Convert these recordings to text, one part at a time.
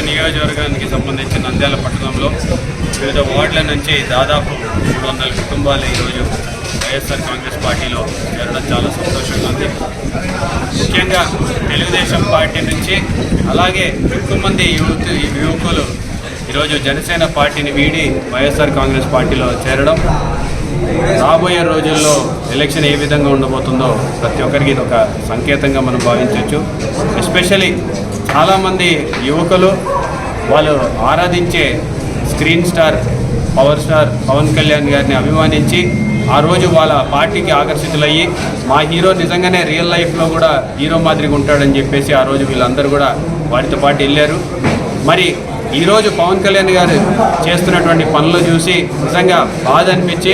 నియోజకవర్గానికి సంబంధించి నంద్యాల పట్టణంలో వివిధ వార్డుల నుంచి దాదాపు 300 కుటుంబాలు ఈరోజు వైఎస్ఆర్ కాంగ్రెస్ పార్టీలో చేరడం చాలా సంతోషంగా ఉంది. ముఖ్యంగా తెలుగుదేశం పార్టీ నుంచి అలాగే ఎక్కువ మంది యువకులు ఈరోజు జనసేన పార్టీని వీడి వైఎస్ఆర్ కాంగ్రెస్ పార్టీలో చేరడం రాబోయే రోజుల్లో ఎలక్షన్ ఏ విధంగా ఉండబోతుందో ప్రతి ఒక్కరికి ఇది ఒక సంకేతంగా మనం భావించవచ్చు. ఎస్పెషలీ చాలామంది యువకులు వాళ్ళు ఆరాధించే screen star power star Pawan Kalyan గారిని అభిమానించి ఆ రోజు వాళ్ళ పార్టీకి ఆకర్షితులయ్యి మా హీరో నిజంగానే రియల్ లైఫ్లో కూడా హీరో మాదిరిగా ఉంటాడని చెప్పేసి ఆ రోజు వీళ్ళందరూ కూడా వారితో పాటు వెళ్ళారు. మరి ఈరోజు పవన్ కళ్యాణ్ గారు చేస్తున్నటువంటి పనులు చూసి నిజంగా బాధ అనిపించి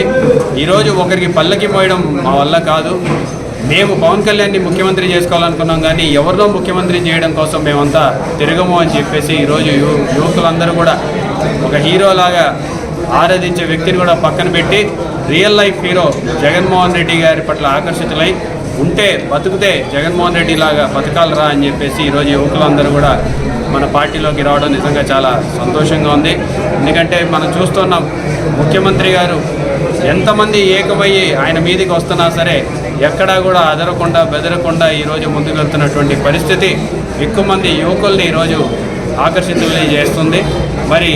ఈరోజు ఒకరికి పల్లకి మోయడం మా వల్ల కాదు, మేము పవన్ కళ్యాణ్ని ముఖ్యమంత్రి చేసుకోవాలనుకున్నాం కానీ ఎవరినో ముఖ్యమంత్రి చేయడం కోసం మేమంతా తిరగము అని చెప్పేసి ఈరోజు యువకులందరూ కూడా ఒక హీరోలాగా ఆరాధించే వ్యక్తిని కూడా పక్కన పెట్టి real life hero Jaganmohan Reddy గారి పట్ల ఆకర్షితులై ఉంటే బతుకుతే జగన్మోహన్ రెడ్డి లాగా బతకాలరా అని చెప్పేసి ఈరోజు యువకులందరూ కూడా మన పార్టీలోకి రావడం నిజంగా చాలా సంతోషంగా ఉంది. ఎందుకంటే మనం చూస్తున్నాం ముఖ్యమంత్రి గారు ఎంతమంది ఏకమయ్యి ఆయన మీదికి వస్తున్నా సరే ఎక్కడా కూడా అదరకుండా బెదరకుండా ఈరోజు ముందుకు వెళ్తున్నటువంటి పరిస్థితి ఎక్కువ మంది యువకుల్ని ఈరోజు ఆకర్షితుల్ని చేస్తుంది. మరి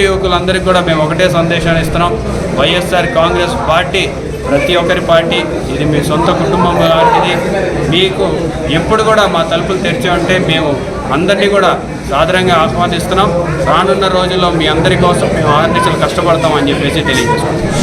యువకులందరికీ కూడా మేము ఒకటే సందేశాన్ని ఇస్తున్నాం, వైఎస్ఆర్ కాంగ్రెస్ పార్టీ ప్రతి ఒక్కరి పార్టీ, ఇది మీ సొంత కుటుంబం లాంటిది. మీకు ఎప్పుడు కూడా మా తలుపులు తెరిచి ఉంటే మేము అందరినీ కూడా సాదరంగా ఆహ్వానిస్తున్నాం. రానున్న రోజుల్లో మీ అందరి కోసం మేము 6 నిమిషాలు కష్టపడతామని చెప్పేసి తెలియజేస్తున్నాం.